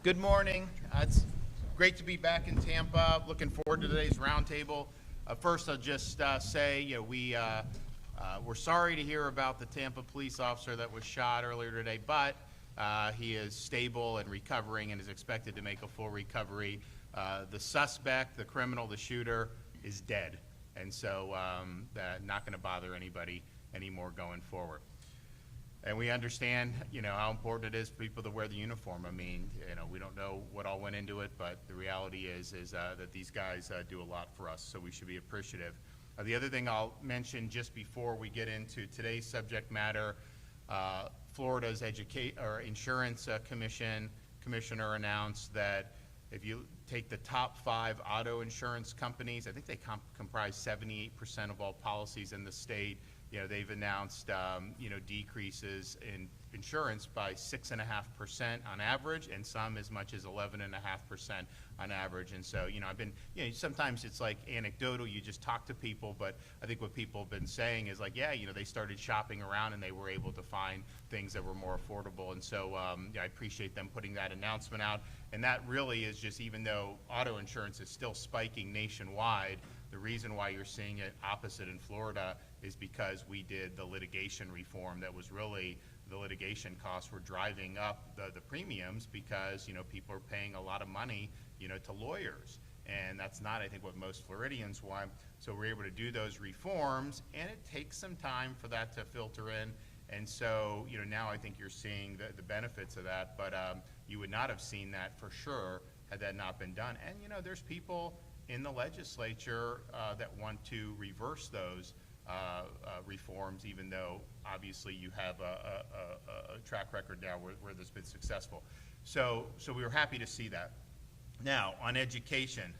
Good morning. It's great to be back in Tampa. Looking forward to today's roundtable. First, I'll just say, we're sorry to hear about the Tampa police officer that was shot earlier today, but he is stable and recovering and is expected to make a full recovery. The suspect, the criminal, the shooter, is dead, and so not going to bother anybody anymore going forward. And we understand, how important it is for people to wear the uniform. I mean, we don't know what all went into it, but the reality is that these guys do a lot for us, so we should be appreciative. The other thing I'll mention just before we get into today's subject matter, Florida's Insurance Commissioner announced that if you take the top 5 auto insurance companies, I think they comprise 78% of all policies in the state. They've announced, decreases in insurance by 6.5% on average, and some as much as 11.5% on average. And so, I've been, sometimes it's like anecdotal, you just talk to people, but I think what people have been saying is like, they started shopping around and they were able to find things that were more affordable. And so, I appreciate them putting that announcement out. And that really is just, even though auto insurance is still spiking nationwide, the reason why you're seeing it opposite in Florida is because we did the litigation reform that was really, the litigation costs were driving up the premiums because, people are paying a lot of money, to lawyers. And that's not, I think, what most Floridians want. So we're able to do those reforms, and it takes some time for that to filter in. And so, now I think you're seeing the benefits of that, but you would not have seen that for sure had that not been done. And, there's people in the legislature that want to reverse those reforms, even though obviously you have a track record now where that's been successful. So we were happy to see that. Now, on education,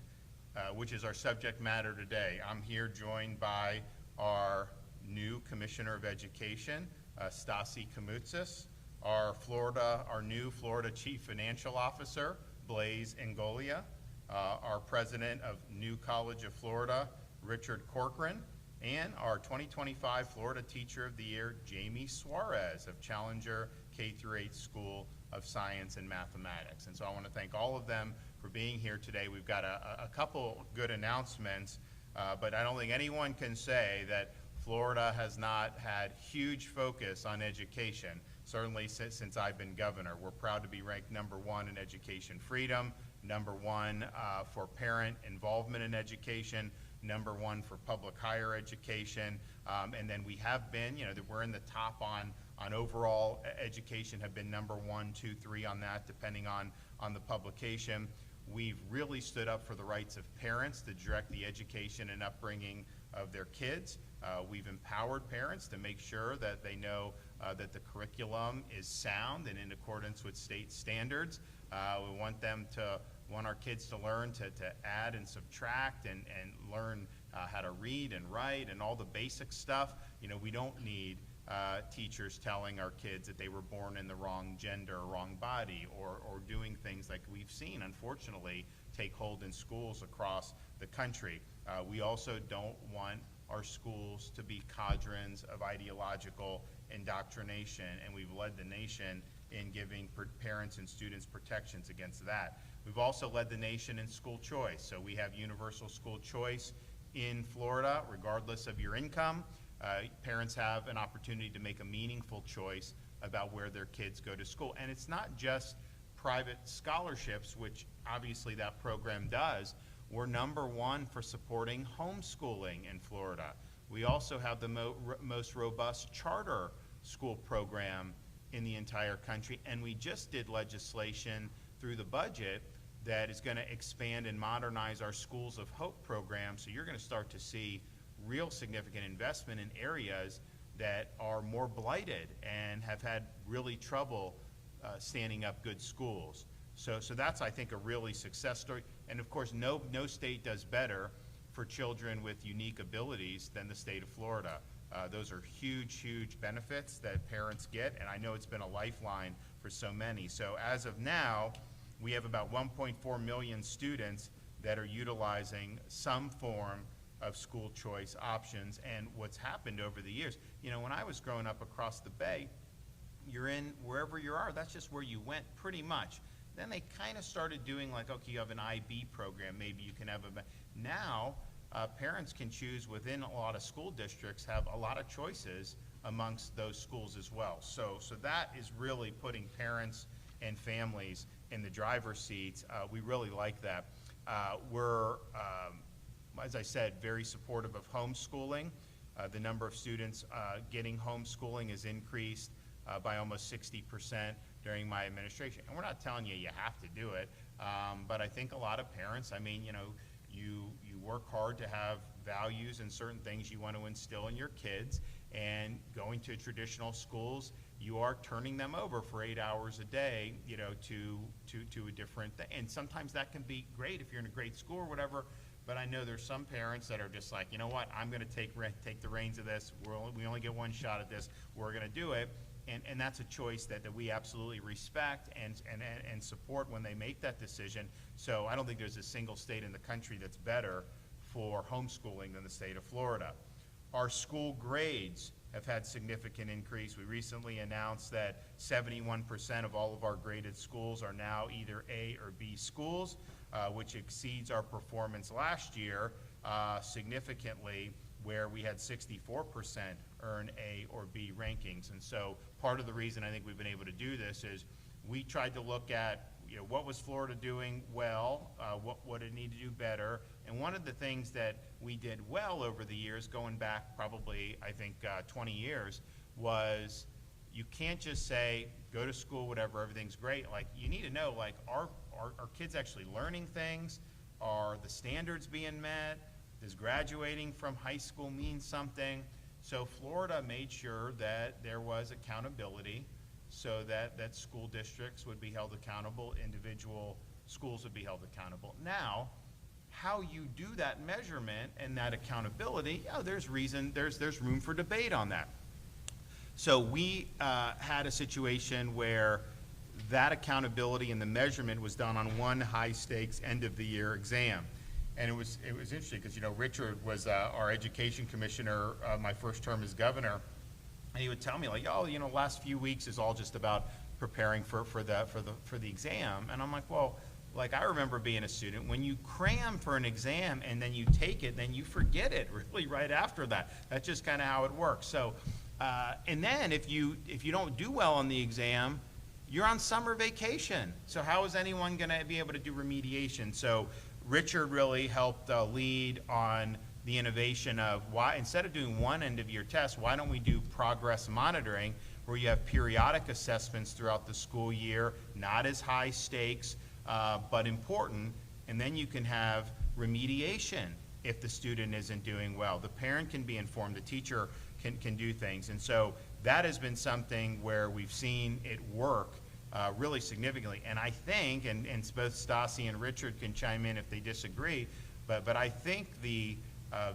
which is our subject matter today, I'm here joined by our new Commissioner of Education, Stasi Kamoutsis, our new Florida Chief Financial Officer, Blaise Ngolia, our President of New College of Florida, Richard Corcoran, and our 2025 Florida Teacher of the Year, Jamie Suarez of Challenger K-8 School of Science and Mathematics. And so I want to thank all of them for being here today. We've got a couple good announcements, but I don't think anyone can say that Florida has not had huge focus on education, certainly since I've been governor. We're proud to be ranked #1 in education freedom, #1 for parent involvement in education, #1 for public higher education, and then we have been, we're in the top on overall education, have been #1, 2, 3 on that, depending on the publication. We've really stood up for the rights of parents to direct the education and upbringing of their kids. We've empowered parents to make sure that they know that the curriculum is sound and in accordance with state standards. We want our kids to learn to add and subtract and learn how to read and write and all the basic stuff. We don't need teachers telling our kids that they were born in the wrong gender or wrong body, or doing things like we've seen, unfortunately, take hold in schools across the country. We also don't want our schools to be cadres of ideological indoctrination, and we've led the nation in giving parents and students protections against that. We've also led the nation in school choice. So we have universal school choice in Florida, regardless of your income. Parents have an opportunity to make a meaningful choice about where their kids go to school. And it's not just private scholarships, which obviously that program does. We're #1 for supporting homeschooling in Florida. We also have the most robust charter school program in the entire country, and we just did legislation through the budget that is going to expand and modernize our Schools of Hope program. So you're going to start to see real significant investment in areas that are more blighted and have had really trouble standing up good schools. So that's, I think, a really success story. And of course, no state does better for children with unique abilities than the state of Florida. Those are huge benefits that parents get, and I know it's been a lifeline for so many. So as of now, we have about 1.4 million students that are utilizing some form of school choice options. And what's happened over the years, when I was growing up across the bay, you're in wherever you are, that's just where you went pretty much. Then they kind of started doing like, okay, you have an IB program, maybe you can have now parents can choose within a lot of school districts, have a lot of choices amongst those schools as well. So that is really putting parents and families in the driver's seats. We really like that. We're, as I said, very supportive of homeschooling. The number of students getting homeschooling has increased by almost 60% during my administration. And we're not telling you you have to do it, but I think a lot of parents, I mean, you know, you work hard to have values and certain things you want to instill in your kids, and going to traditional schools, you are turning them over for 8 hours a day, you know, to a different thing. And sometimes that can be great if you're in a great school or whatever, but I know there's some parents that are just like, you know what, I'm going to take the reins of this. We only get one shot at this. We're going to do it. And that's a choice that we absolutely respect and support when they make that decision. So I don't think there's a single state in the country that's better for homeschooling than the state of Florida. Our school grades have had significant increase. We recently announced that 71% of all of our graded schools are now either A or B schools, which exceeds our performance last year significantly, where we had 64% earn A or B rankings. And so part of the reason I think we've been able to do this is we tried to look at, you know, what was Florida doing well, what it needed to do better. And one of the things that we did well over the years, going back probably, I think, 20 years, was you can't just say, go to school, whatever, everything's great. Like, you need to know, like, are kids actually learning things? Are the standards being met? Does graduating from high school mean something? So Florida made sure that there was accountability, so that school districts would be held accountable, individual schools would be held accountable. Now, how you do that measurement and that accountability, there's room for debate on that. So we had a situation where that accountability and the measurement was done on one high stakes end of the year exam. And it was interesting because, you know, Richard was our education commissioner my first term as governor, and he would tell me, like, oh, you know, last few weeks is all just about preparing for the exam. And I'm like, well, like, I remember being a student, when you cram for an exam and then you take it, then you forget it really right after that. That's just kind of how it works. So, and then if you don't do well on the exam, you're on summer vacation. So how is anyone going to be able to do remediation? So Richard really helped lead on the innovation of why, instead of doing one end of year test, why don't we do progress monitoring, where you have periodic assessments throughout the school year, not as high stakes, but important, and then you can have remediation if the student isn't doing well. The parent can be informed, the teacher can do things. And so that has been something where we've seen it work really significantly. And I think, and both Stassi and Richard can chime in if they disagree, but I think the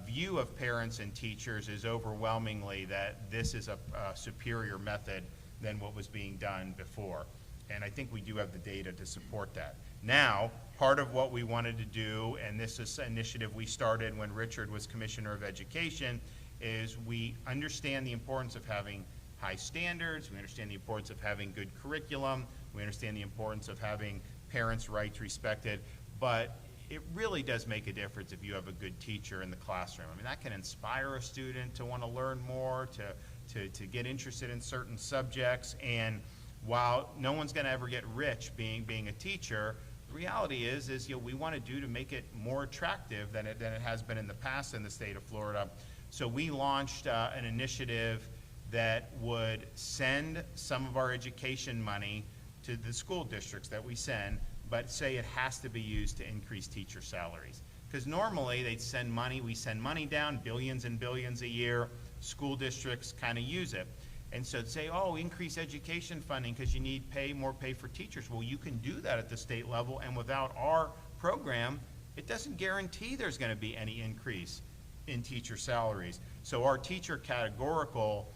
view of parents and teachers is overwhelmingly that this is a superior method than what was being done before. And I think we do have the data to support that. Now, part of what we wanted to do, and this is an initiative we started when Richard was Commissioner of Education, is we understand the importance of having high standards, we understand the importance of having good curriculum, we understand the importance of having parents' rights respected, but it really does make a difference if you have a good teacher in the classroom. I mean, that can inspire a student to want to learn more, to get interested in certain subjects, and while no one's going to ever get rich being a teacher, the reality is you know, we want to do to make it more attractive than it has been in the past in the state of Florida. So we launched an initiative that would send some of our education money to the school districts that we send, but say it has to be used to increase teacher salaries. Because normally they'd send money, we send money down, billions and billions a year, school districts kind of use it. And so say, oh, increase education funding because you need more pay for teachers. Well, you can do that at the state level, and without our program, it doesn't guarantee there's going to be any increase in teacher salaries. So our teacher categorical,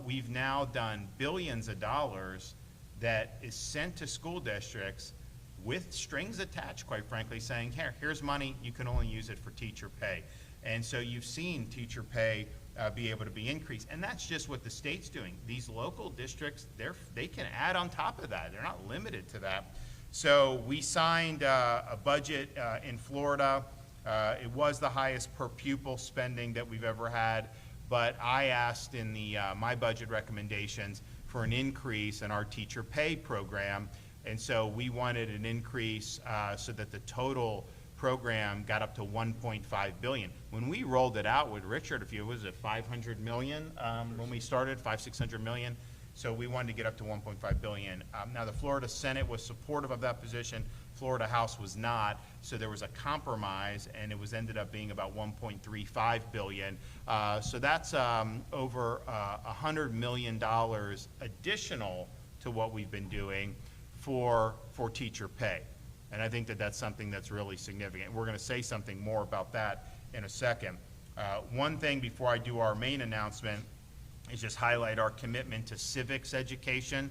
we've now done billions of dollars that is sent to school districts with strings attached, quite frankly, saying, here's money, you can only use it for teacher pay. And so you've seen teacher pay be able to be increased. And that's just what the state's doing. These local districts, they can add on top of that. They're not limited to that. So we signed a budget in Florida. It was the highest per pupil spending that we've ever had, but I asked in my budget recommendations for an increase in our teacher pay program, and so we wanted an increase so that the total program got up to 1.5 billion. When we rolled it out with Richard, was it 500 million when we started, 600 million? So we wanted to get up to 1.5 billion. Now the Florida Senate was supportive of that position. Florida House was not. So there was a compromise, and it ended up being about 1.35 billion. So that's over $100 million additional to what we've been doing for teacher pay. And I think that that's something that's really significant. We're going to say something more about that in a second. One thing before I do our main announcement is just highlight our commitment to civics education.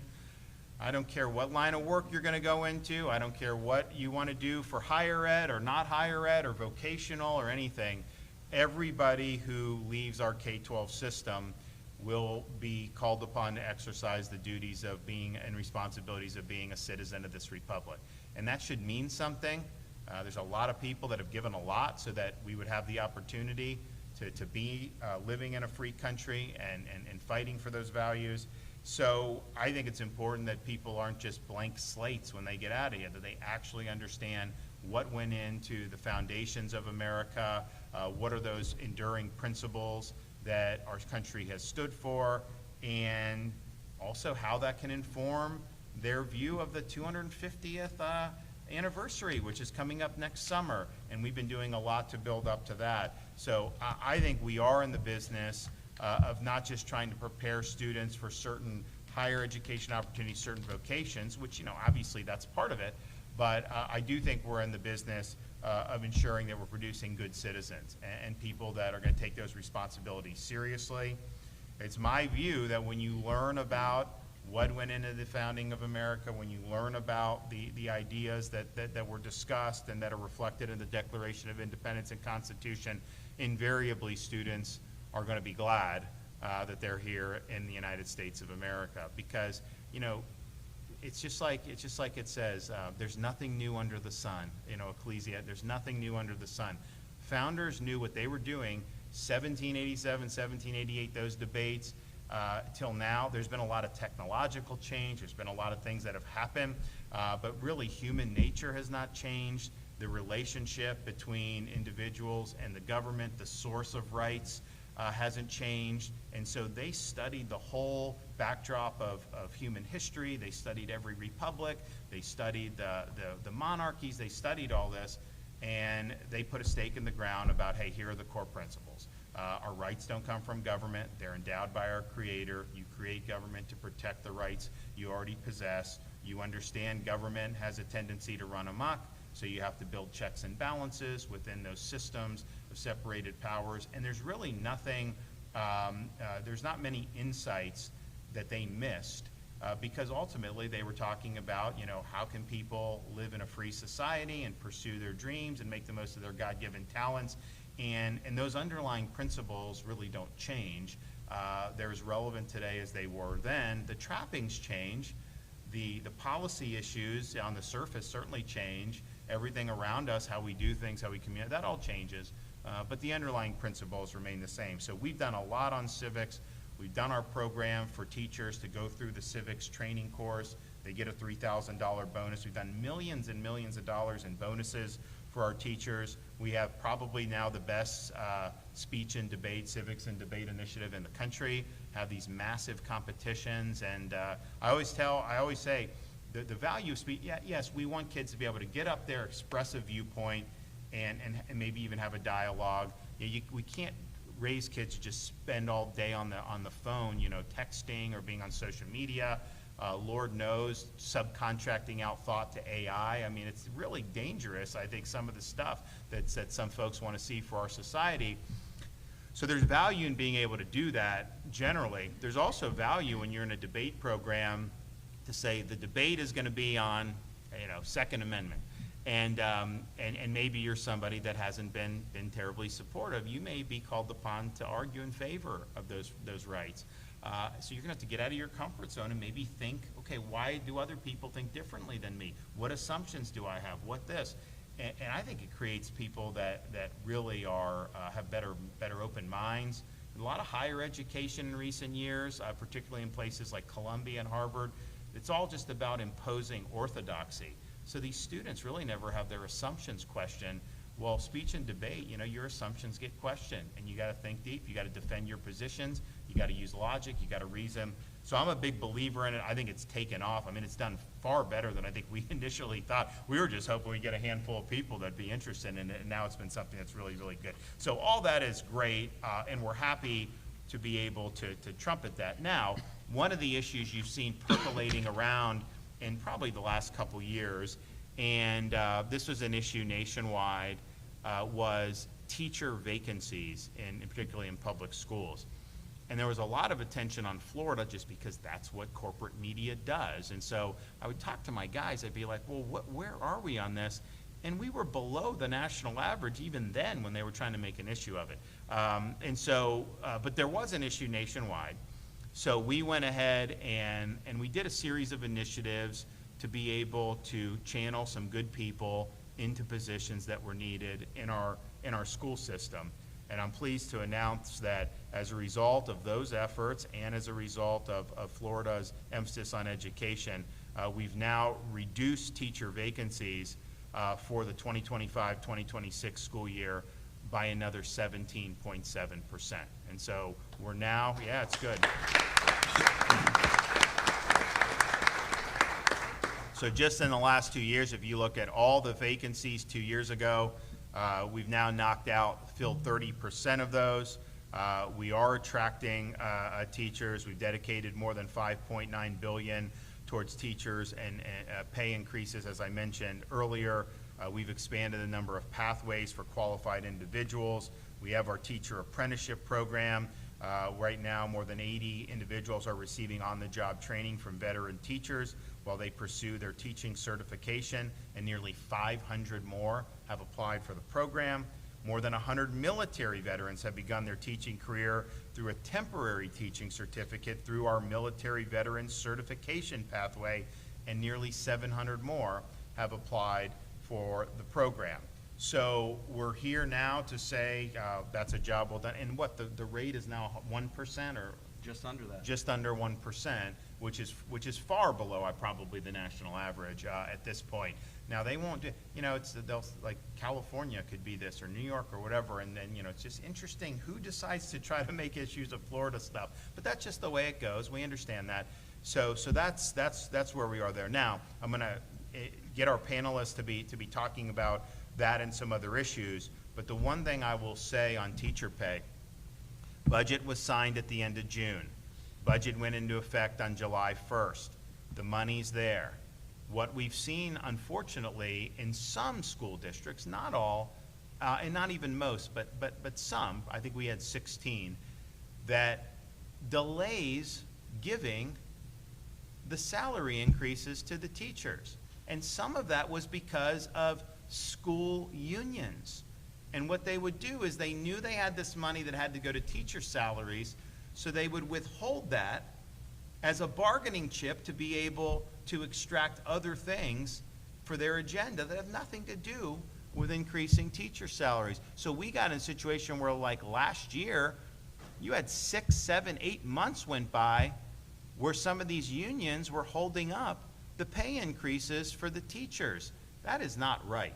I don't care what line of work you're going to go into. I don't care what you want to do for higher ed or not higher ed or vocational or anything. Everybody who leaves our K-12 system will be called upon to exercise the duties of being and responsibilities of being a citizen of this republic. And that should mean something. There's a lot of people that have given a lot so that we would have the opportunity to be living in a free country and fighting for those values. So I think it's important that people aren't just blank slates when they get out of here, that they actually understand what went into the foundations of America, what are those enduring principles that our country has stood for, and also how that can inform their view of the 250th anniversary, which is coming up next summer, and we've been doing a lot to build up to that. So I think we are in the business of not just trying to prepare students for certain higher education opportunities, certain vocations, which, obviously that's part of it, but I do think we're in the business of ensuring that we're producing good citizens and people that are going to take those responsibilities seriously. It's my view that when you learn about what went into the founding of America, when you learn about the ideas that were discussed and that are reflected in the Declaration of Independence and Constitution, invariably students are going to be glad that they're here in the United States of America, because it's just like it says, there's nothing new under the sun. Ecclesia, there's nothing new under the sun. Founders knew what they were doing. 1787, 1788, those debates till now. There's been a lot of technological change. There's been a lot of things that have happened, but really human nature has not changed. The relationship between individuals and the government, the source of rights, hasn't changed. And so they studied the whole backdrop of human history. They studied every republic. They studied the monarchies. They studied all this, and they put a stake in the ground about, hey, here are the core principles. Our rights don't come from government. They're endowed by our Creator. You create government to protect the rights you already possess. You understand government has a tendency to run amok, so you have to build checks and balances within those systems of separated powers. And there's really nothing, there's not many insights that they missed, because ultimately they were talking about, how can people live in a free society and pursue their dreams and make the most of their God-given talents. And those underlying principles really don't change. They're as relevant today as they were then. The trappings change. The policy issues on the surface certainly change. Everything around us, how we do things, how we communicate, that all changes. But the underlying principles remain the same. So we've done a lot on civics. We've done our program for teachers to go through the civics training course. They get a $3,000 bonus. We've done millions and millions of dollars in bonuses for our teachers. We have probably now the best speech and debate, civics and debate initiative in the country, have these massive competitions. And I always say, the value of speech, yes, we want kids to be able to get up there, express a viewpoint, and maybe even have a dialogue. We can't raise kids to just spend all day on the phone, texting or being on social media. Lord knows, subcontracting out thought to AI. I mean, it's really dangerous, I think, some of the stuff that some folks want to see for our society. So there's value in being able to do that generally. There's also value when you're in a debate program to say the debate is going to be on, Second Amendment. And maybe you're somebody that hasn't been terribly supportive. You may be called upon to argue in favor of those rights. So you're gonna have to get out of your comfort zone and maybe think, okay, why do other people think differently than me? What assumptions do I have? What this? And I think it creates people that really are, have better open minds. A lot of higher education in recent years, particularly in places like Columbia and Harvard, it's all just about imposing orthodoxy. So these students really never have their assumptions questioned. Well, speech and debate, you know, your assumptions get questioned, and you got to think deep. You got to defend your positions. You got to use logic. You got to reason. So I'm a big believer in it. I think it's taken off. I mean, it's done far better than I think we initially thought. We were just hoping we'd get a handful of people that'd be interested in it, and now it's been something that's really, really good. So all that is great, and we're happy to be able to trumpet that. Now, one of the issues you've seen percolating around in probably the last couple years, and this was an issue nationwide, was teacher vacancies, particularly in public schools. And there was a lot of attention on Florida just because that's what corporate media does. And so I would talk to my guys, I'd be like, well, where are we on this? And we were below the national average even then when they were trying to make an issue of it. But there was an issue nationwide. So we went ahead and we did a series of initiatives to be able to channel some good people into positions that were needed in our school system. And I'm pleased to announce that as a result of those efforts and as a result of Florida's emphasis on education, we've now reduced teacher vacancies for the 2025-2026 school year by another 17.7%. And so we're now, yeah, it's good. So just in the last 2 years, if you look at all the vacancies 2 years ago, we've now filled 30% of those. We are attracting teachers. We've dedicated more than $5.9 billion towards teachers and pay increases, as I mentioned earlier. We've expanded the number of pathways for qualified individuals. We have our teacher apprenticeship program. Right now, more than 80 individuals are receiving on-the-job training from veteran teachers while they pursue their teaching certification, and nearly 500 more have applied for the program. More than 100 military veterans have begun their teaching career through a temporary teaching certificate through our military veterans certification pathway, and nearly 700 more have applied for the program. So we're here now to say that's a job well done. And what, the rate is now 1% or? Just under that. Just under 1%, which is far below probably the national average at this point. Now they won't do, you know, they'll, like California could be this, or New York or whatever, and then, you know, it's just interesting who decides to try to make issues of Florida stuff. But that's just the way it goes. We understand that. So that's where we are there. Now I'm going to get our panelists to be talking about that and some other issues. But the one thing I will say on teacher pay, budget was signed at the end of June. Budget went into effect on July 1st. The money's there. What we've seen, unfortunately, in some school districts, not all, and not even most, but some, I think we had 16, that delays giving the salary increases to the teachers. And some of that was because of school unions. And what they would do is they knew they had this money that had to go to teacher salaries, so they would withhold that as a bargaining chip to be able to extract other things for their agenda that have nothing to do with increasing teacher salaries. So we got in a situation where, like last year, you had 6, 7, 8 months went by where some of these unions were holding up the pay increases for the teachers. That is not right.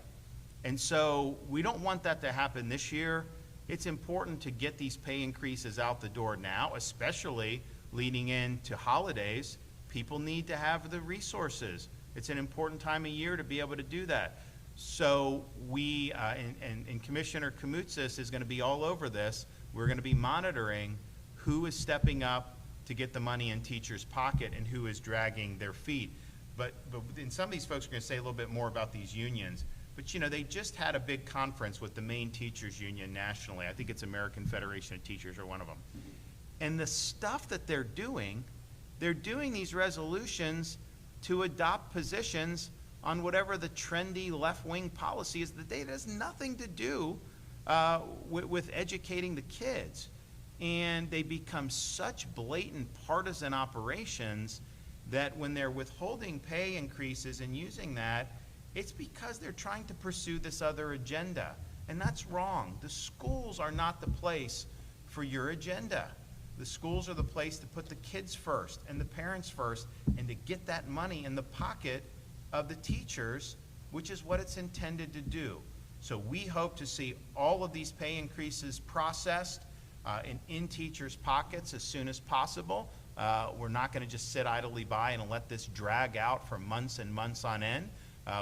And so we don't want that to happen this year. It's important to get these pay increases out the door now, especially leading into holidays. People need to have the resources. It's an important time of year to be able to do that. So we, and Commissioner Koumoutsas is going to be all over this. We're going to be monitoring who is stepping up to get the money in teachers' pocket and who is dragging their feet. But and some of these folks are going to say a little bit more about these unions. But, you know, they just had a big conference with the main teachers union nationally. I think it's American Federation of Teachers or one of them. And the stuff that they're doing these resolutions to adopt positions on whatever the trendy left-wing policy is. That has nothing to do with educating the kids. and they become such blatant partisan operations that when they're withholding pay increases and using that, it's because they're trying to pursue this other agenda. And that's wrong. The schools are not the place for your agenda. The schools are the place to put the kids first and the parents first and to get that money in the pocket of the teachers, which is what it's intended to do. So we hope to see all of these pay increases processed in teachers' pockets as soon as possible. We're not going to just sit idly by and let this drag out for months and months on end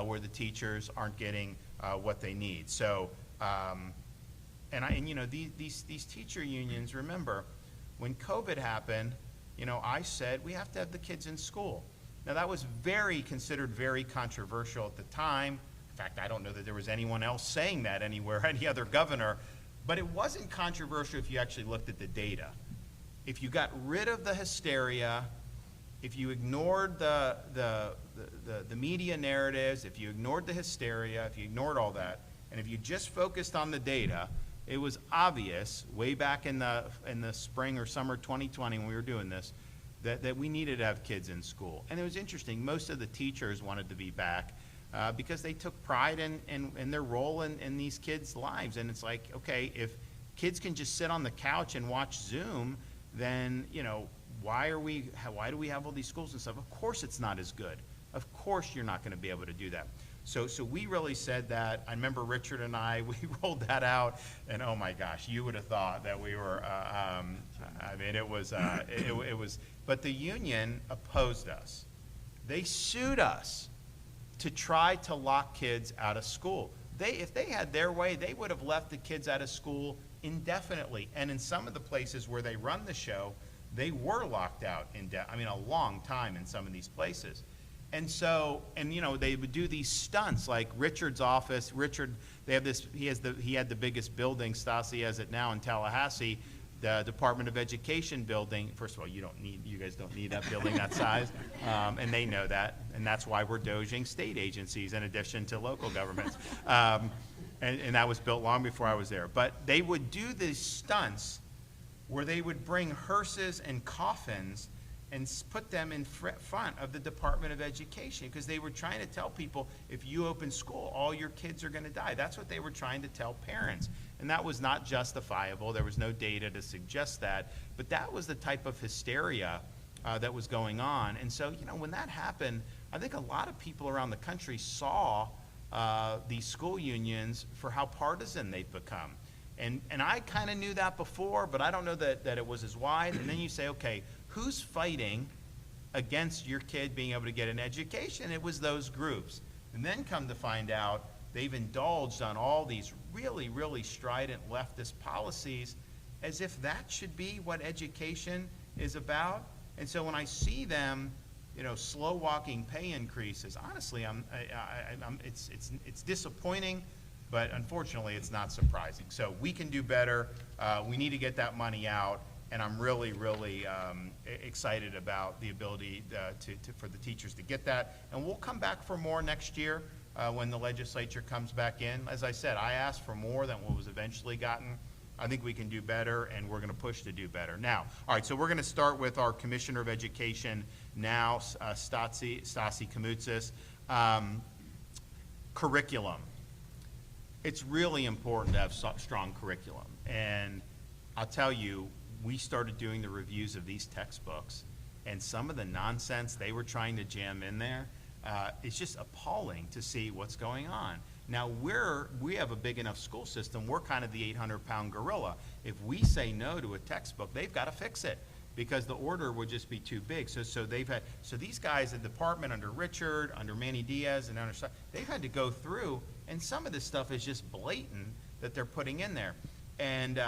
where the teachers aren't getting what they need. So, these teacher unions, remember, when COVID happened, I said we have to have the kids in school. Now that was considered very controversial at the time. In fact, I don't know that there was anyone else saying that anywhere, any other governor, but it wasn't controversial if you actually looked at the data. If you got rid of the hysteria, if you ignored the media narratives, if you ignored the hysteria, if you ignored all that, and if you just focused on the data, it was obvious way back in the spring or summer 2020 when we were doing this, that we needed to have kids in school. And it was interesting, most of the teachers wanted to be back because they took pride in their role in these kids' lives. And it's like, okay, if kids can just sit on the couch and watch Zoom, then, why do we have all these schools and stuff? Of course it's not as good. Of course you're not going to be able to do that. So we really said that. I remember Richard and we rolled that out, and oh my gosh, you would have thought that we were, it was, but the union opposed us. They sued us to try to lock kids out of school. If they had their way, they would have left the kids out of school indefinitely. And in some of the places where they run the show, they were locked out a long time in some of these places. And so, they would do these stunts like Richard's office. Richard, he had the biggest building, Stasi has it now in Tallahassee, the Department of Education building. First of all, you guys don't need that building that size, and they know that, and that's why we're doging state agencies in addition to local governments. And that was built long before I was there. But they would do these stunts where they would bring hearses and coffins and put them in front of the Department of Education because they were trying to tell people, if you open school, all your kids are going to die. That's what they were trying to tell parents. And that was not justifiable. There was no data to suggest that. But that was the type of hysteria that was going on. And so, when that happened, I think a lot of people around the country saw these school unions for how partisan they've become. And I kind of knew that before, but I don't know that it was as wide. And then you say, okay, who's fighting against your kid being able to get an education? It was those groups. And then come to find out, they've indulged on all these really, really strident leftist policies as if that should be what education is about. And so when I see them, slow walking pay increases, honestly, it's disappointing, but unfortunately it's not surprising. So we can do better. We need to get that money out. And I'm really, really excited about the ability for the teachers to get that. And we'll come back for more next year when the legislature comes back in. As I said, I asked for more than what was eventually gotten. I think we can do better, and we're going to push to do better. Now, all right, so we're going to start with our Commissioner of Education now, Stasi Koumoutsas. Curriculum. It's really important to have strong curriculum. And I'll tell you, we started doing the reviews of these textbooks, and some of the nonsense they were trying to jam in there, it's just appalling to see what's going on. Now, we have a big enough school system, we're kind of the 800-pound gorilla. If we say no to a textbook, they've got to fix it because the order would just be too big. So these guys, the department under Richard, under Manny Diaz, and under, they've had to go through, and some of this stuff is just blatant that they're putting in there. And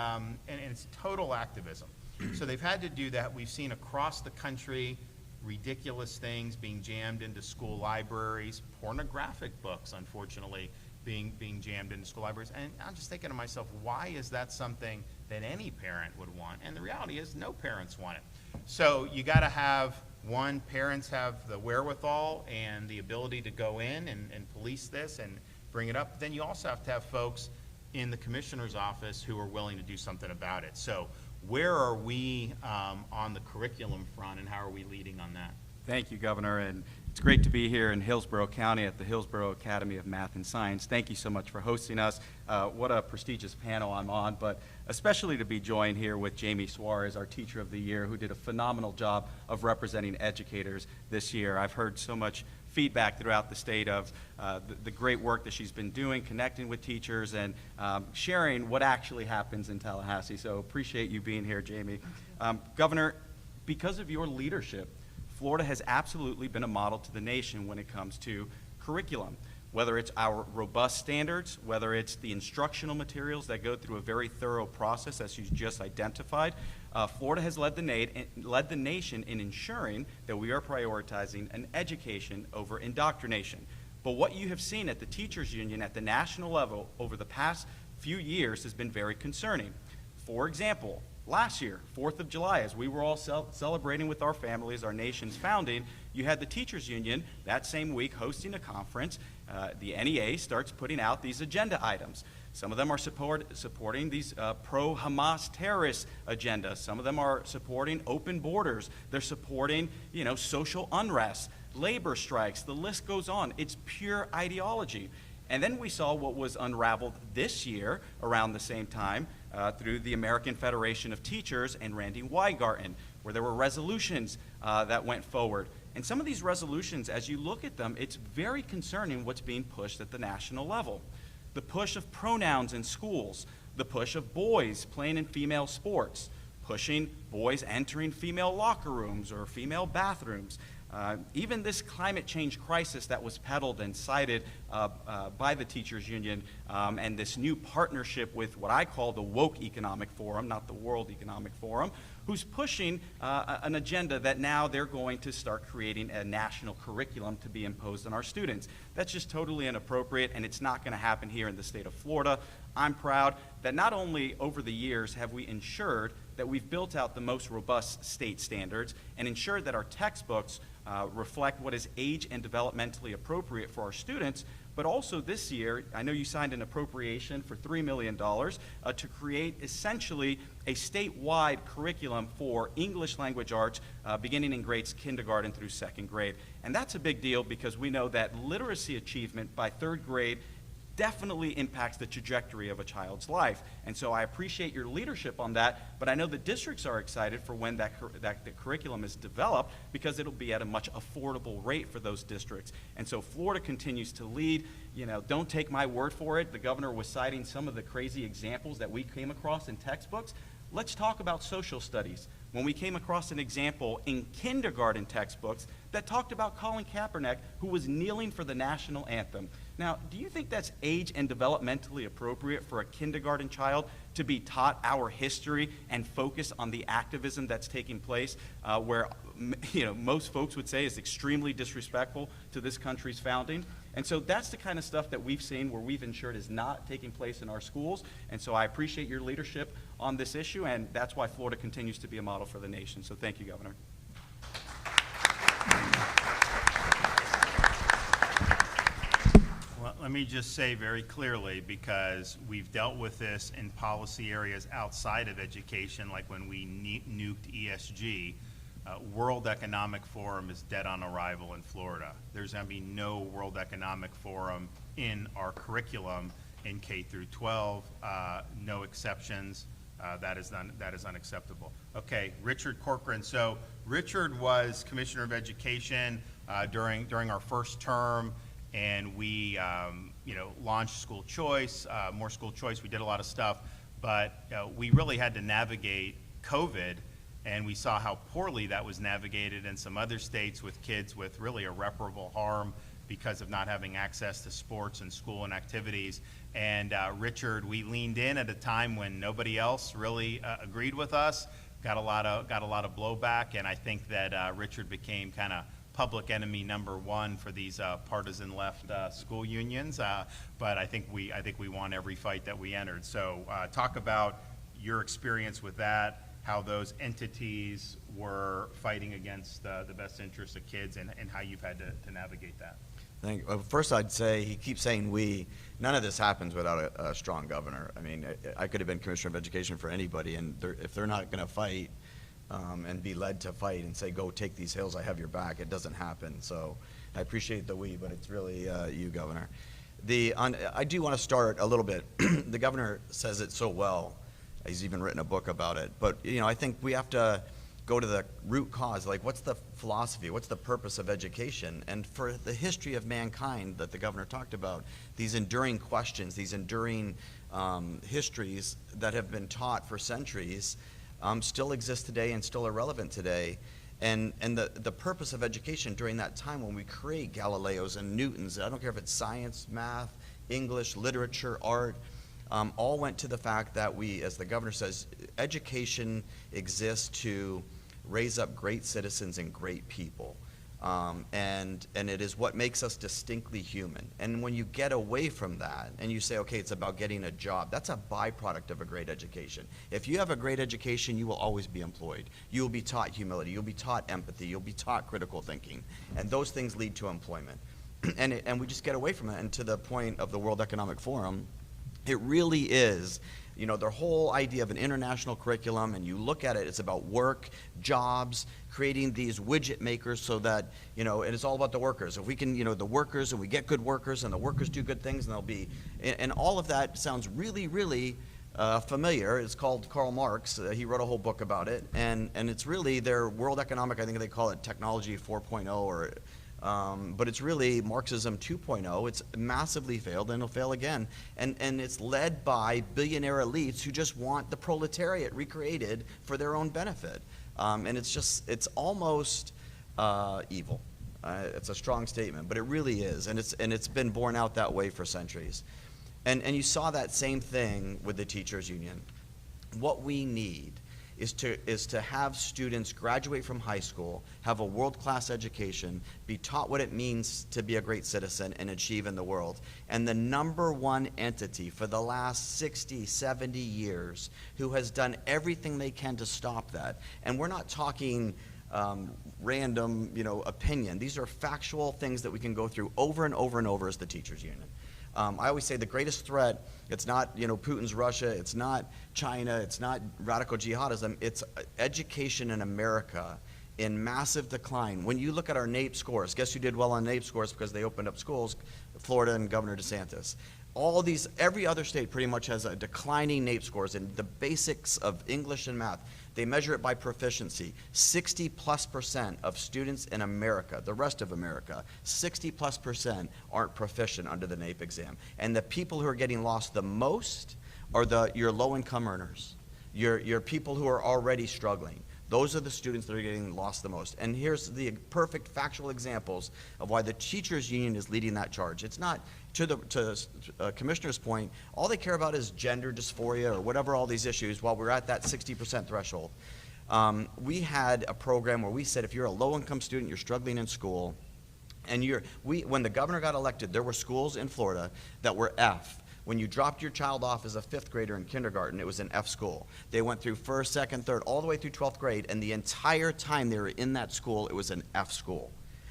it's total activism. So they've had to do that. We've seen across the country ridiculous things being jammed into school libraries, pornographic books, unfortunately, being jammed into school libraries. And I'm just thinking to myself, why is that something that any parent would want? And the reality is no parents want it. So you got to have, one, parents have the wherewithal and the ability to go in and police this and bring it up. Then you also have to have folks in the commissioner's office who are willing to do something about it. So Where are we on the curriculum front, and how are we leading on that? Thank you, Governor, and it's great to be here in Hillsborough County at the Hillsborough Academy of Math and Science. Thank you so much for hosting us. What a prestigious panel I'm on, but especially to be joined here with Jamie Suarez, our Teacher of the Year, who did a phenomenal job of representing educators this year. I've heard so much feedback throughout the state of the great work that she's been doing, connecting with teachers, and sharing what actually happens in Tallahassee. So appreciate you being here, Jamie. Governor, because of your leadership, Florida has absolutely been a model to the nation when it comes to curriculum, whether it's our robust standards, whether it's the instructional materials that go through a very thorough process, as you just identified. Florida has led the nation in ensuring that we are prioritizing an education over indoctrination. But what you have seen at the teachers union at the national level over the past few years has been very concerning. For example, last year, 4th of July, as we were all celebrating with our families our nation's founding, you had the teachers union that same week hosting a conference. The NEA starts putting out these agenda items. Some of them are supporting these pro-Hamas terrorist agendas. Some of them are supporting open borders. They're supporting, social unrest, labor strikes. The list goes on. It's pure ideology. And then we saw what was unraveled this year around the same time through the American Federation of Teachers and Randy Weingarten, where there were resolutions that went forward. And some of these resolutions, as you look at them, it's very concerning what's being pushed at the national level. The push of pronouns in schools, the push of boys playing in female sports, pushing boys entering female locker rooms or female bathrooms. Even this climate change crisis that was peddled and cited by the teachers union and this new partnership with what I call the Woke Economic Forum, not the World Economic Forum, who's pushing an agenda that now they're going to start creating a national curriculum to be imposed on our students. That's just totally inappropriate, and it's not going to happen here in the state of Florida. I'm proud that not only over the years have we ensured that we've built out the most robust state standards and ensured that our textbooks reflect what is age and developmentally appropriate for our students, but also this year, I know you signed an appropriation for $3 million to create essentially a statewide curriculum for English language arts beginning in grades kindergarten through 2nd grade. And that's a big deal because we know that literacy achievement by 3rd grade definitely impacts the trajectory of a child's life. And so I appreciate your leadership on that, but I know the districts are excited for when the curriculum is developed because it'll be at a much affordable rate for those districts. And so Florida continues to lead. Don't take my word for it. The governor was citing some of the crazy examples that we came across in textbooks. Let's talk about social studies. When we came across an example in kindergarten textbooks that talked about Colin Kaepernick, who was kneeling for the national anthem. Now, do you think that's age and developmentally appropriate for a kindergarten child to be taught our history and focus on the activism that's taking place where most folks would say is extremely disrespectful to this country's founding? And so that's the kind of stuff that we've seen where we've ensured is not taking place in our schools. And so I appreciate your leadership on this issue, and that's why Florida continues to be a model for the nation. So thank you, Governor. Well, let me just say very clearly, because we've dealt with this in policy areas outside of education, like when we nuked ESG, World Economic Forum is dead on arrival in Florida. There's going to be no World Economic Forum in our curriculum in K through 12, no exceptions. That is unacceptable. Okay, Richard Corcoran. So Richard was Commissioner of Education during our first term, and we launched school choice, more school choice. We did a lot of stuff, but we really had to navigate COVID, and we saw how poorly that was navigated in some other states with kids with really irreparable harm because of not having access to sports and school and activities. And Richard, we leaned in at a time when nobody else really agreed with us. Got a lot of blowback, and I think that Richard became kind of public enemy #1 for these partisan left school unions. But I think we won every fight that we entered. So talk about your experience with that, how those entities were fighting against the best interests of kids, and how you've had to navigate that. First, I'd say he keeps saying we. None of this happens without a strong governor. I mean, I could have been commissioner of education for anybody, and if they're not going to fight and be led to fight and say, go take these hills, I have your back, it doesn't happen. So I appreciate the we, but it's really you, Governor. I do want to start a little bit. The governor says it so well. He's even written a book about it. But, I think we have to go to the root cause, like what's the philosophy, what's the purpose of education? And for the history of mankind that the governor talked about, these enduring questions, these enduring histories that have been taught for centuries still exist today and still are relevant today. And the purpose of education during that time when we create Galileos and Newtons, I don't care if it's science, math, English, literature, art, all went to the fact that we, as the governor says, education exists to raise up great citizens and great people. And it is what makes us distinctly human. And when you get away from that and you say, okay, it's about getting a job, that's a byproduct of a great education. If you have a great education, you will always be employed. You will be taught humility. You'll be taught empathy. You'll be taught critical thinking. And those things lead to employment. And we just get away from it. And to the point of the World Economic Forum, it really is, their whole idea of an international curriculum, and you look at it, it's about work, jobs, creating these widget makers so that, and it's all about the workers. If we can, the workers, and we get good workers, and the workers do good things, and they'll be, and all of that sounds really, really familiar. It's called Karl Marx. He wrote a whole book about it, and it's really their World Economic, I think they call it Technology 4.0, or but it's really Marxism 2.0. It's massively failed, and it'll fail again. And it's led by billionaire elites who just want the proletariat recreated for their own benefit. And it's almost evil. It's a strong statement, but it really is. And it's been borne out that way for centuries. And you saw that same thing with the teachers union. What we need is to have students graduate from high school, have a world-class education, be taught what it means to be a great citizen and achieve in the world. And the number one entity for the last 60, 70 years who has done everything they can to stop that, and we're not talking random, opinion. These are factual things that we can go through over and over and over as the teachers union. I always say the greatest threat, it's not, Putin's Russia, it's not China, it's not radical jihadism, it's education in America in massive decline. When you look at our NAEP scores, guess who did well on NAEP scores because they opened up schools? Florida and Governor DeSantis. Every other state pretty much has a declining NAEP scores in the basics of English and math. They measure it by proficiency. 60+% of students in America, the rest of America, 60+% aren't proficient under the NAEP exam. And the people who are getting lost the most are your low-income earners, your people who are already struggling. Those are the students that are getting lost the most. And here's the perfect factual examples of why the teachers union is leading that charge. It's not, to Commissioner's point, all they care about is gender dysphoria or whatever, all these issues, while we're at that 60% threshold. We had a program where we said if you're a low-income student, you're struggling in school, and when the governor got elected, there were schools in Florida that were F. When you dropped your child off as a 5th grader in kindergarten, it was an F school. They went through 1st, 2nd, 3rd, all the way through 12th grade, and the entire time they were in that school, it was an F school.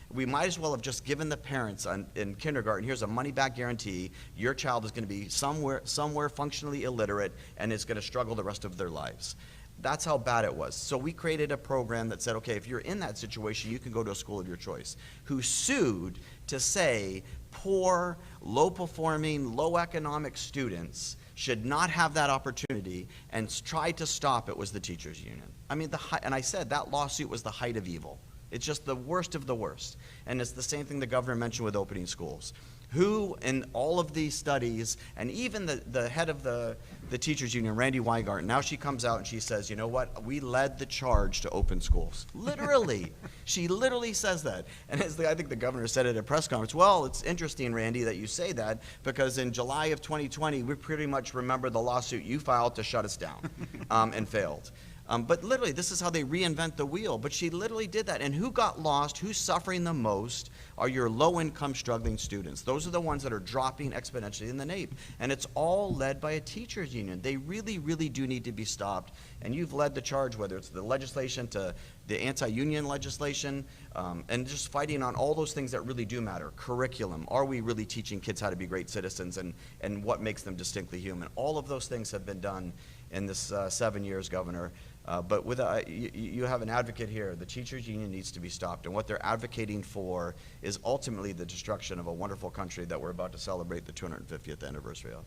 We might as well have just given the parents in kindergarten, here's a money-back guarantee, your child is going to be somewhere functionally illiterate and is going to struggle the rest of their lives. That's how bad it was. So we created a program that said, okay, if you're in that situation, you can go to a school of your choice, who sued to say poor, low-performing, low-economic students should not have that opportunity, and tried to stop it was the teachers union. I mean, and I said that lawsuit was the height of evil. It's just the worst of the worst. And it's the same thing the governor mentioned with opening schools. Who in all of these studies, and even the head of the teachers union, Randy Weingarten, now she comes out and she says, you know what, we led the charge to open schools. Literally. She literally says that. And I think the governor said at a press conference, well, it's interesting, Randy, that you say that, because in July of 2020, we pretty much remember the lawsuit you filed to shut us down and failed. But literally, this is how they reinvent the wheel. But she literally did that. And who got lost, who's suffering the most, are your low-income struggling students. Those are the ones that are dropping exponentially in the NAEP. And it's all led by a teachers union. They really, really do need to be stopped. And you've led the charge, whether it's the legislation to the anti-union legislation, and just fighting on all those things that really do matter. Curriculum, are we really teaching kids how to be great citizens, and what makes them distinctly human? All of those things have been done in this 7 years, Governor. But with you have an advocate here. The teachers union needs to be stopped, and what they're advocating for is ultimately the destruction of a wonderful country that we're about to celebrate the 250th anniversary of.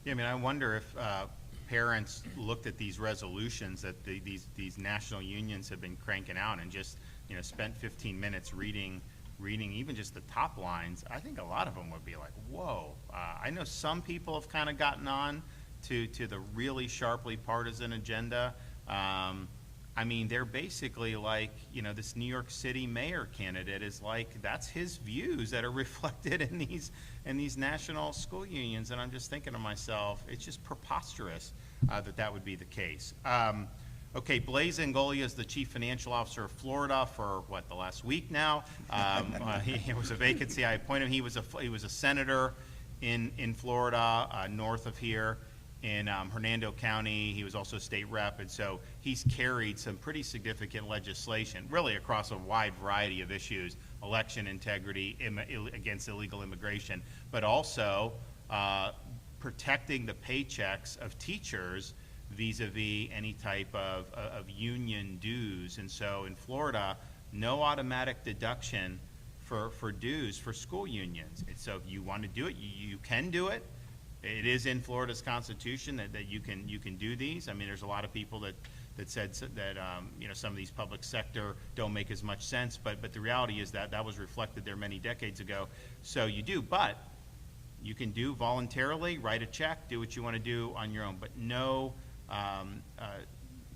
Yeah, I mean, I wonder if parents looked at these resolutions that these national unions have been cranking out and just, you know, spent 15 minutes reading even just the top lines. I think a lot of them would be like, whoa. I know some people have kind of gotten on to the really sharply partisan agenda. I mean, they're basically like, you know, this New York City mayor candidate is like, that's his views that are reflected in these national school unions. And I'm just thinking to myself, it's just preposterous that would be the case. Okay, Blaise Ingoglia is the chief financial officer of Florida for what, the last week now. It was a vacancy. I appointed him. He was a senator in Florida, north of here. In Hernando County. He was also a state rep, and so he's carried some pretty significant legislation, really across a wide variety of issues, election integrity, against illegal immigration, but also protecting the paychecks of teachers vis-a-vis any type of union dues. And so in Florida, no automatic deduction for dues for school unions. And so if you want to do it, you can do it. It is in Florida's constitution that you can do these. I mean, there's a lot of people that said that you know, some of these public sector don't make as much sense, but the reality is that was reflected there many decades ago. So you do, but you can do voluntarily, write a check, do what you want to do on your own, but no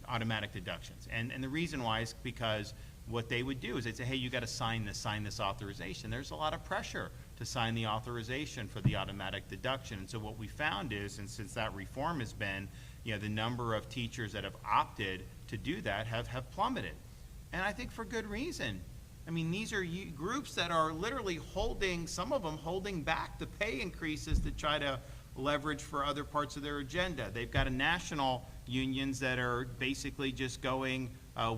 automatic deductions. And the reason why is because what they would do is they'd say, hey, you got to sign this authorization. There's a lot of pressure to sign the authorization for the automatic deduction. And so what we found is, and since that reform has been, you know, the number of teachers that have opted to do that have plummeted. And I think for good reason. I mean, these are groups that are literally some of them holding back the pay increases to try to leverage for other parts of their agenda. They've got national unions that are basically just going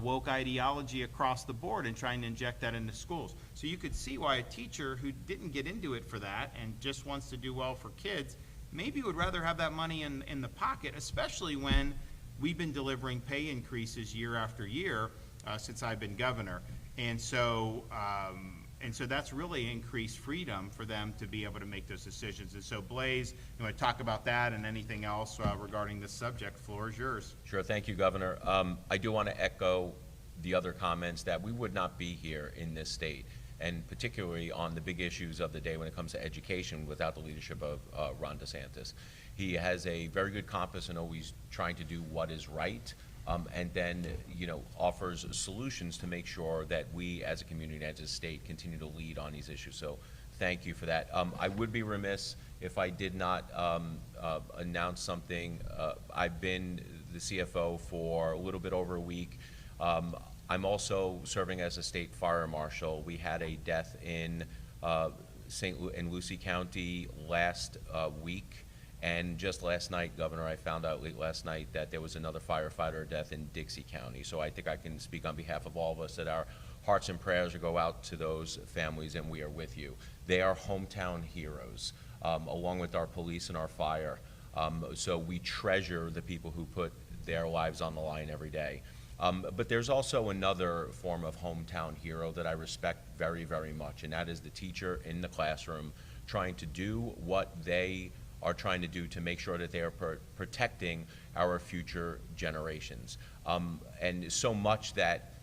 woke ideology across the board and trying to inject that into schools. So you could see why a teacher who didn't get into it for that and just wants to do well for kids maybe would rather have that money in the pocket, especially when we've been delivering pay increases year after year since I've been governor. And so that's really increased freedom for them to be able to make those decisions. And so, Blaise, you want to talk about that and anything else regarding this subject? Floor is yours. Sure. Thank you, Governor. I do want to echo the other comments that we would not be here in this state, and particularly on the big issues of the day when it comes to education, without the leadership of Ron DeSantis. He has a very good compass and always trying to do what is right. And then, you know, offers solutions to make sure that we as a community, as a state, continue to lead on these issues. So thank you for that. I would be remiss if I did not announce something. I've been the CFO for a little bit over a week. I'm also serving as a state fire marshal. We had a death in Lucie County last week. And just last night, Governor, I found out late last night that there was another firefighter death in Dixie County. So I think I can speak on behalf of all of us that our hearts and prayers go out to those families, and we are with you. They are hometown heroes, along with our police and our fire. So we treasure the people who put their lives on the line every day. But there's also another form of hometown hero that I respect very, very much, and that is the teacher in the classroom trying to do what they are trying to do to make sure that they are protecting our future generations. And so much that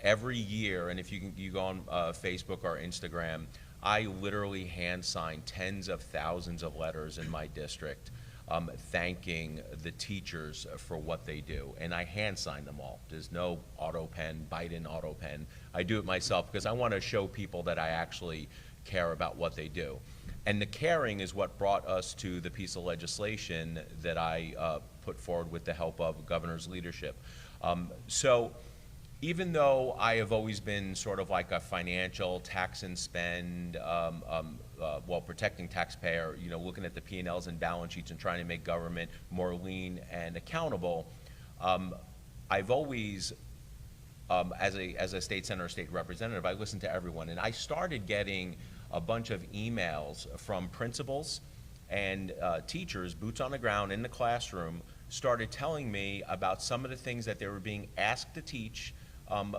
every year, and if you go on Facebook or Instagram, I literally hand sign tens of thousands of letters in my district thanking the teachers for what they do. And I hand sign them all. There's no auto pen, Biden auto pen. I do it myself because I want to show people that I actually care about what they do. And the caring is what brought us to the piece of legislation that I put forward with the help of Governor's leadership. So even though I have always been sort of like a financial tax and spend, while protecting taxpayer, you know, looking at the P&Ls and balance sheets and trying to make government more lean and accountable, I've always, as a state senator, state representative, I listened to everyone, and I started getting a bunch of emails from principals and teachers, boots on the ground in the classroom, started telling me about some of the things that they were being asked to teach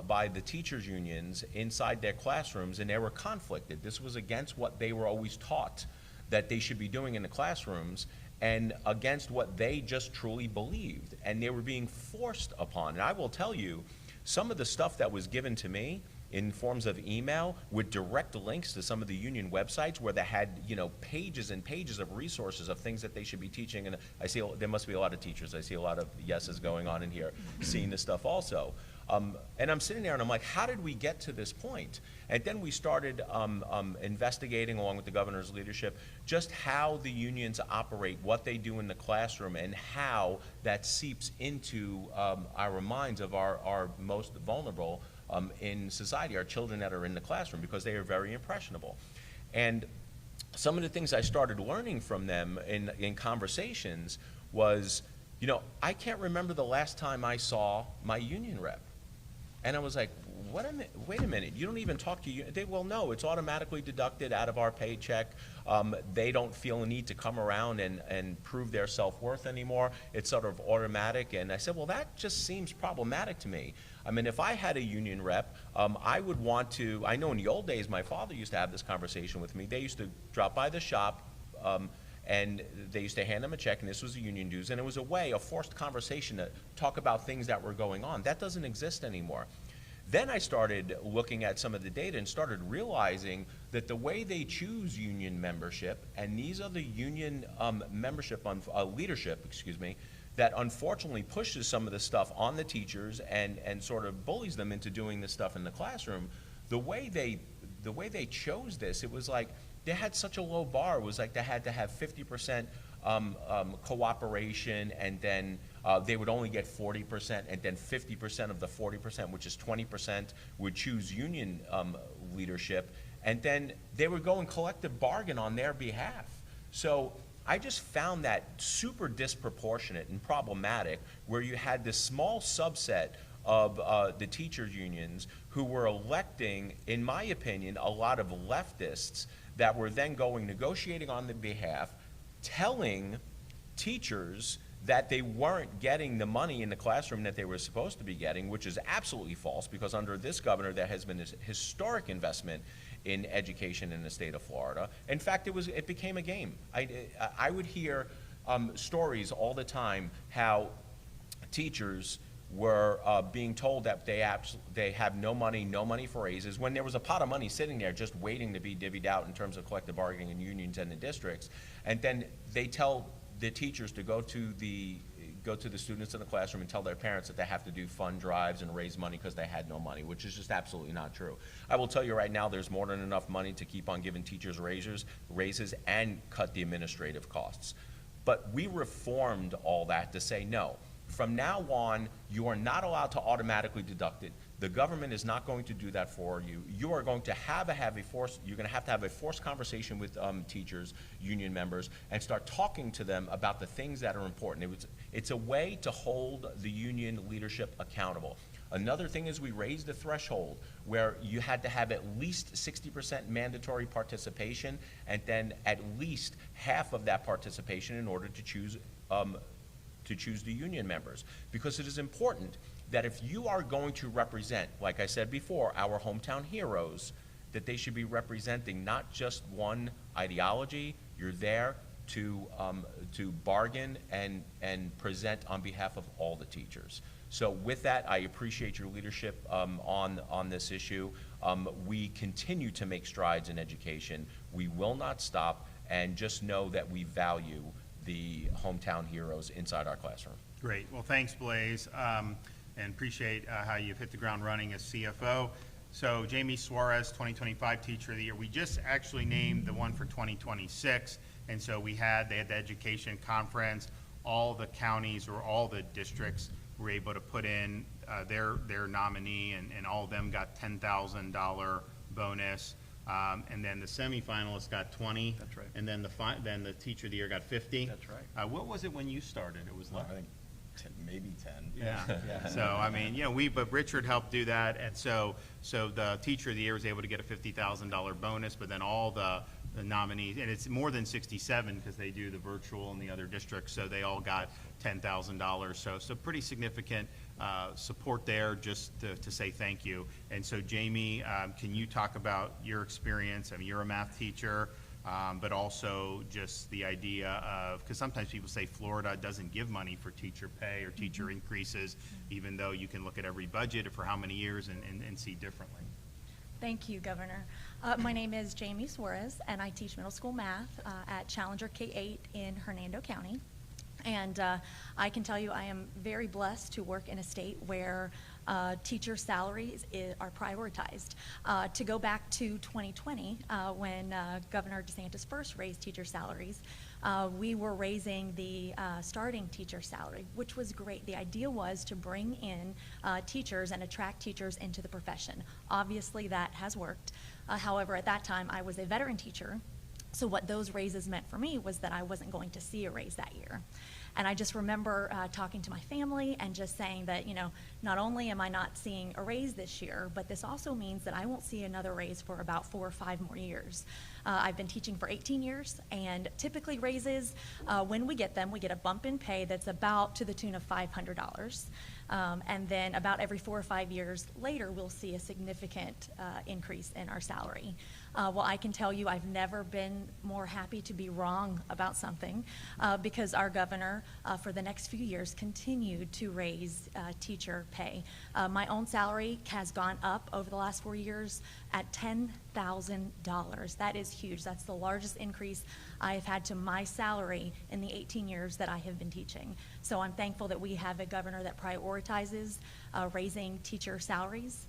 by the teachers' unions inside their classrooms, and they were conflicted. This was against what they were always taught that they should be doing in the classrooms, and against what they just truly believed, and they were being forced upon. And I will tell you, some of the stuff that was given to me in forms of email with direct links to some of the union websites where they had, you know, pages and pages of resources of things that they should be teaching. And I see there must be a lot of teachers. I see a lot of yeses going on in here seeing this stuff also. And I'm sitting there and I'm like, how did we get to this point? And then we started investigating, along with the governor's leadership, just how the unions operate, what they do in the classroom, and how that seeps into our minds of our most vulnerable in society, our children that are in the classroom, because they are very impressionable. And some of the things I started learning from them in conversations was, you know, I can't remember the last time I saw my union rep. And I was like, wait a minute, you don't even talk to you. Well, no, it's automatically deducted out of our paycheck. They don't feel a need to come around and prove their self-worth anymore. It's sort of automatic. And I said, well, that just seems problematic to me. I mean, if I had a union rep, I would want to, I know in the old days, my father used to have this conversation with me. They used to drop by the shop, and they used to hand them a check, and this was the union dues, and it was a forced conversation to talk about things that were going on. That doesn't exist anymore. Then I started looking at some of the data and started realizing that the way they choose union membership, and these are the union membership, leadership, excuse me, that unfortunately pushes some of the stuff on the teachers and sort of bullies them into doing this stuff in the classroom. The way they chose this, it was like, they had such a low bar. It was like they had to have 50% cooperation, and then they would only get 40%, and then 50% of the 40%, which is 20%, would choose union leadership, and then they would go and collective bargain on their behalf. So I just found that super disproportionate and problematic, where you had this small subset of the teachers' unions who were electing, in my opinion, a lot of leftists that were then going negotiating on their behalf, telling teachers that they weren't getting the money in the classroom that they were supposed to be getting, which is absolutely false, because under this governor there has been this historic investment in education in the state of Florida. In fact, it became a game. I would hear stories all the time how teachers were being told that they have no money for raises, when there was a pot of money sitting there just waiting to be divvied out in terms of collective bargaining and unions and the districts. And then they tell the teachers to go to the students in the classroom and tell their parents that they have to do fund drives and raise money because they had no money, which is just absolutely not true. I will tell you right now, there's more than enough money to keep on giving teachers raises and cut the administrative costs. But we reformed all that to say, no, from now on, you are not allowed to automatically deduct it. The government is not going to do that for you. You are going to have to have a forced conversation with teachers, union members, and start talking to them about the things that are important. It's a way to hold the union leadership accountable. Another thing is we raised the threshold where you had to have at least 60% mandatory participation, and then at least half of that participation in order to choose the union members. Because it is important that if you are going to represent, like I said before, our hometown heroes, that they should be representing not just one ideology. You're there to bargain and present on behalf of all the teachers. So with that, I appreciate your leadership on this issue. We continue to make strides in education. We will not stop, and just know that we value the hometown heroes inside our classroom. Great. Well, thanks, Blaise, and appreciate how you've hit the ground running as CFO. So Jamie Suarez, 2025 Teacher of the Year. We just actually named the one for 2026, and so they had the education conference. All the counties or all the districts were able to put in their nominee, and all of them got $10,000 bonus. And then the semifinalists got 20. That's right. And then then the teacher of the year got 50. That's right. What was it when you started? It was I like, think maybe 10. yeah. So, I mean, you know, but Richard helped do that, and so the teacher of the year was able to get a $50,000 bonus, but then all the nominees, and it's more than 67 because they do the virtual in the other districts, so they all got $10,000. So pretty significant support there, just to say thank you. And so, Jamie, can you talk about your experience? I mean, you're a math teacher. But also just the idea of, because sometimes people say Florida doesn't give money for teacher pay or teacher increases, even though you can look at every budget for how many years and see differently. Thank you, Governor. My name is Jamie Suarez, and I teach middle school math at Challenger K-8 in Hernando County. And I can tell you I am very blessed to work in a state where teacher salaries are prioritized. To go back to 2020, when Governor DeSantis first raised teacher salaries, we were raising the starting teacher salary, which was great. The idea was to bring in teachers and attract teachers into the profession. Obviously, that has worked. However, at that time, I was a veteran teacher. So what those raises meant for me was that I wasn't going to see a raise that year. And I just remember talking to my family and just saying that, you know, not only am I not seeing a raise this year, but this also means that I won't see another raise for about 4 or 5 more years. I've been teaching for 18 years, and typically raises, when we get them, we get a bump in pay that's about to the tune of $500. And then about every 4 or 5 years later, we'll see a significant increase in our salary. Well, I can tell you I've never been more happy to be wrong about something because our governor for the next few years continued to raise teacher pay. My own salary has gone up over the last 4 years at $10,000. That is huge. That's the largest increase I have had to my salary in the 18 years that I have been teaching. So I'm thankful that we have a governor that prioritizes raising teacher salaries.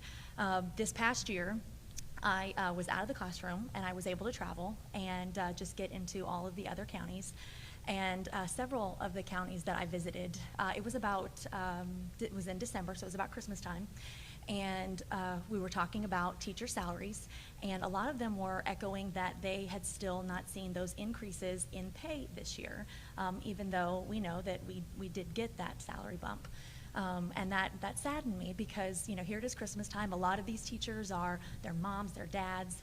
This past year, I was out of the classroom and I was able to travel and just get into all of the other counties. And several of the counties that I visited, it was in December, so it was about Christmas time. And we were talking about teacher salaries, and a lot of them were echoing that they had still not seen those increases in pay this year, even though we know that we did get that salary bump. And that saddened me because, you know, here it is Christmas time. A lot of these teachers are their moms, their dads.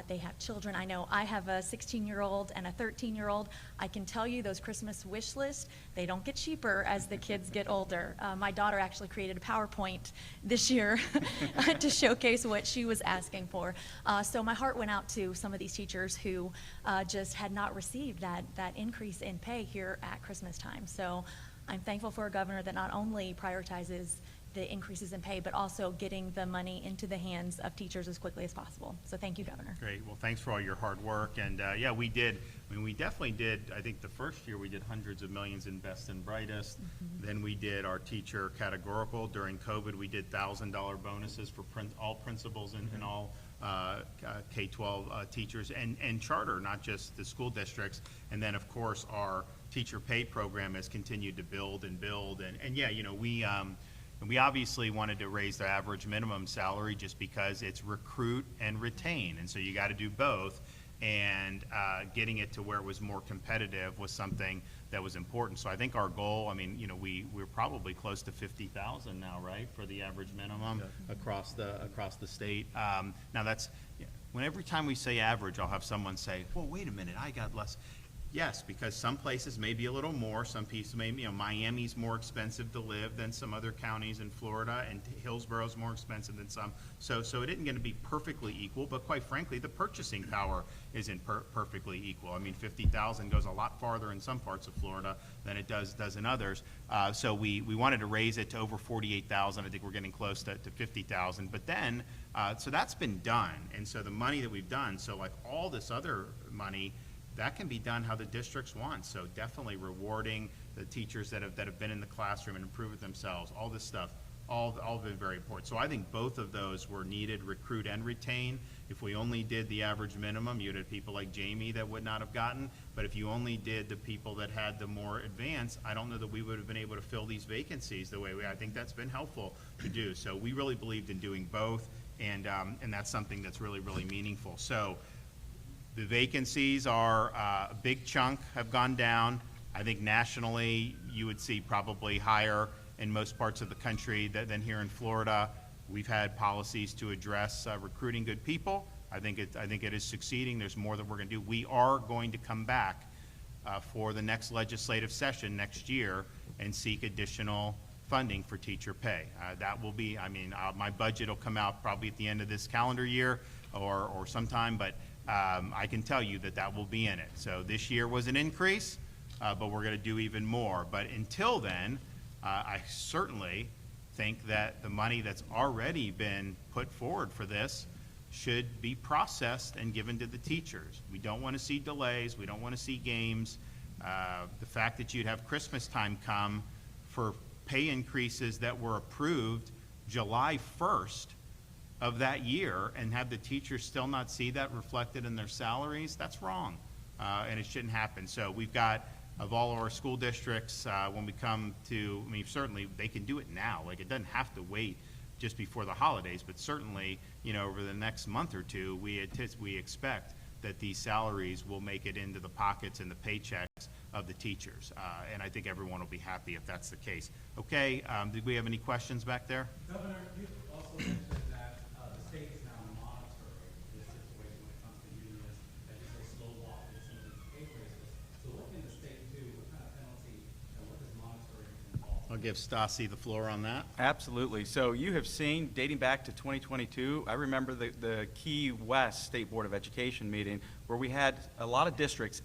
They have children. I know I have a 16-year-old and a 13-year-old. I can tell you those Christmas wish lists, they don't get cheaper as the kids get older. My daughter actually created a PowerPoint this year to showcase what she was asking for. So my heart went out to some of these teachers who just had not received that increase in pay here at Christmas time. So I'm thankful for a governor that not only prioritizes the increases in pay, but also getting the money into the hands of teachers as quickly as possible. So thank you, Governor. Great. Well, thanks for all your hard work. And yeah, we did. I mean, we definitely did. I think the first year we did hundreds of millions in Best and Brightest. Mm-hmm. Then we did our teacher categorical. During COVID, we did $1,000 bonuses for all principals and all K-12 teachers and charter, not just the school districts. And then, of course, our teacher pay program has continued to build and build. And yeah, you know, we obviously wanted to raise the average minimum salary just because it's recruit and retain. And so you got to do both. And getting it to where it was more competitive was something that was important. So I think our goal, I mean, you know, we're probably close to 50,000 now, right, for the average minimum across the state. Now that's, when every time we say average, I'll have someone say, well, wait a minute, I got less. Yes, because some places may be a little more, some pieces may, you know, Miami's more expensive to live than some other counties in Florida, and Hillsboro's more expensive than some. So it isn't going to be perfectly equal, but quite frankly, the purchasing power isn't perfectly equal. I mean, 50,000 goes a lot farther in some parts of Florida than it does in others. So we wanted to raise it to over 48,000. I think we're getting close to 50,000. But then, so that's been done. And so the money that we've done, so like all this other money, that can be done how the districts want. So definitely rewarding the teachers that have been in the classroom and improved themselves, all this stuff. all been very important. So I think both of those were needed, recruit and retain. If we only did the average minimum, you'd have people like Jamie that would not have gotten. But if you only did the people that had the more advanced, I don't know that we would have been able to fill these vacancies the way I think that's been helpful to do. So we really believed in doing both, and that's something that's really, really meaningful. So the vacancies are a big chunk have gone down. I think nationally, you would see probably higher in most parts of the country than here in Florida. We've had policies to address recruiting good people. I think it is succeeding. There's more that we're going to do. We are going to come back for the next legislative session next year and seek additional funding for teacher pay. That will be, my budget will come out probably at the end of this calendar year or sometime, but I can tell you that will be in it. So this year was an increase, but we're going to do even more. But until then, I certainly think that the money that's already been put forward for this should be processed and given to the teachers. We don't want to see delays. We don't want to see games. The fact that you'd have Christmas time come for pay increases that were approved July 1st of that year and have the teachers still not see that reflected in their salaries, that's wrong. And it shouldn't happen. So we've got, of all of our school districts, when we come to, certainly they can do it now. Like, it doesn't have to wait just before the holidays, but certainly, over the next month or two, we expect that these salaries will make it into the pockets and the paychecks of the teachers. And I think everyone will be happy if that's the case. Okay, did we have any questions back there? Governor, you also mentioned that the state is now monitoring this situation when it comes to unions, as you say, slow walking some of these pay raises. So what can the state do? What kind of penalty and what does monitoring involve? I'll give Stassi the floor on that. Absolutely. So you have seen, dating back to 2022, I remember the Key West State Board of Education meeting where we had a lot of districts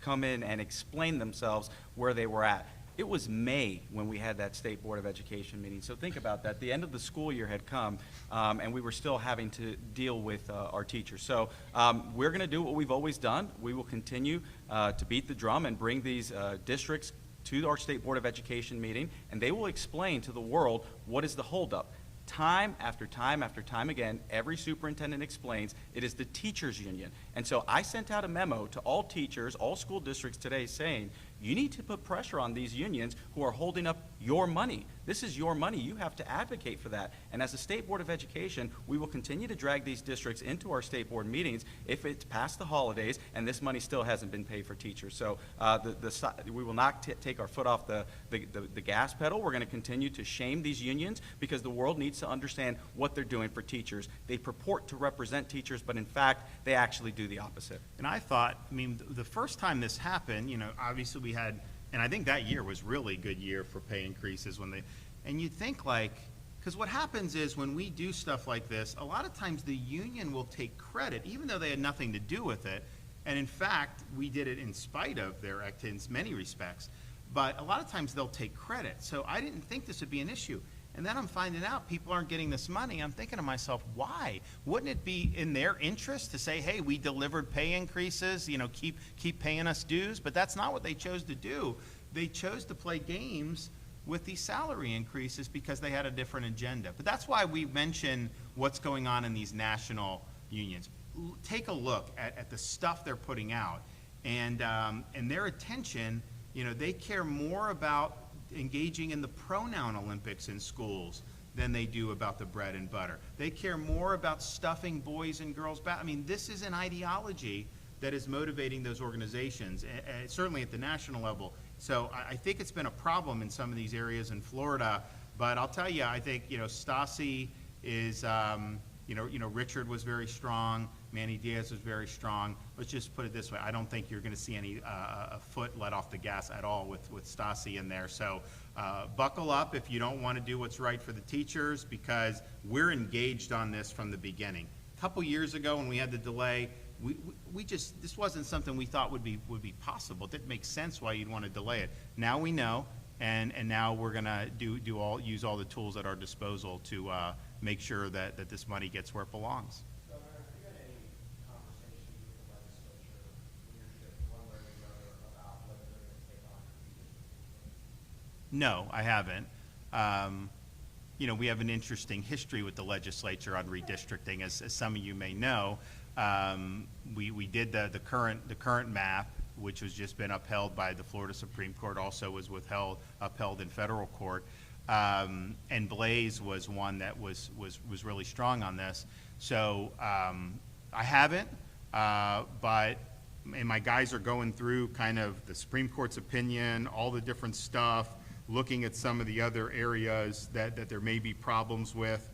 come in and explain themselves where they were at. It was May when we had that State Board of Education meeting. So think about that. The end of the school year had come, and we were still having to deal with our teachers. So we're going to do what we've always done. We will continue to beat the drum and bring these districts to our State Board of Education meeting, and they will explain to the world what is the holdup. Time after time after time again, every superintendent explains it is the teachers union. And so I sent out a memo to all teachers, all school districts today saying, you need to put pressure on these unions who are holding up your money. This is your money. You have to advocate for that. And as a State Board of Education, we will continue to drag these districts into our State Board meetings if it's past the holidays and this money still hasn't been paid for teachers. So we will not take our foot off the gas pedal. We're going to continue to shame these unions because the world needs to understand what they're doing for teachers. They purport to represent teachers, but in fact, they actually do the opposite. And I thought, the first time this happened, obviously we had, and I think that year was really a good year for pay increases and you'd think because what happens is when we do stuff like this, a lot of times the union will take credit, even though they had nothing to do with it. And in fact, we did it in spite of their activities in many respects. But a lot of times they'll take credit. So I didn't think this would be an issue. And then I'm finding out people aren't getting this money. I'm thinking to myself, why? Wouldn't it be in their interest to say, hey, we delivered pay increases, keep paying us dues? But that's not what they chose to do. They chose to play games with these salary increases because they had a different agenda. But that's why we mention what's going on in these national unions. Take a look at the stuff they're putting out. And their attention, they care more about engaging in the pronoun Olympics in schools than they do about the bread and butter. They care more about stuffing boys and girls back. This is an ideology that is motivating those organizations, certainly at the national level. So I think it's been a problem in some of these areas in Florida, but I'll tell you, I think, Stassi is, Richard was very strong, Manny Diaz was very strong. Let's just put it this way, I don't think you're gonna see any a foot let off the gas at all with Stassi in there. So buckle up if you don't wanna do what's right for the teachers, because we're engaged on this from the beginning. A couple years ago when we had the delay, this wasn't something we thought would be possible. It didn't make sense why you'd want to delay it. Now we know, and now we're gonna use all the tools at our disposal to make sure that this money gets where it belongs. Governor, have you had any conversations with the legislature leadership, one way or the other, about whether they're going to take on? No, I haven't. you know, we have an interesting history with the legislature on redistricting, as some of you may know. We did the current map, which was just been upheld by the Florida Supreme Court, also was upheld in federal court. And Blaze was one that was really strong on this. So I haven't, but and my guys are going through kind of the Supreme Court's opinion, all the different stuff, looking at some of the other areas that there may be problems with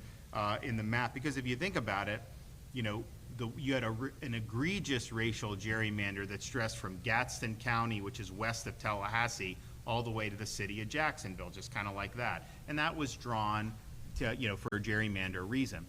in the map. Because if you think about it, you know, you had an egregious racial gerrymander that stressed from Gadsden County, which is west of Tallahassee, all the way to the city of Jacksonville, just kind of like that. And that was drawn to, you know, for a gerrymander reason.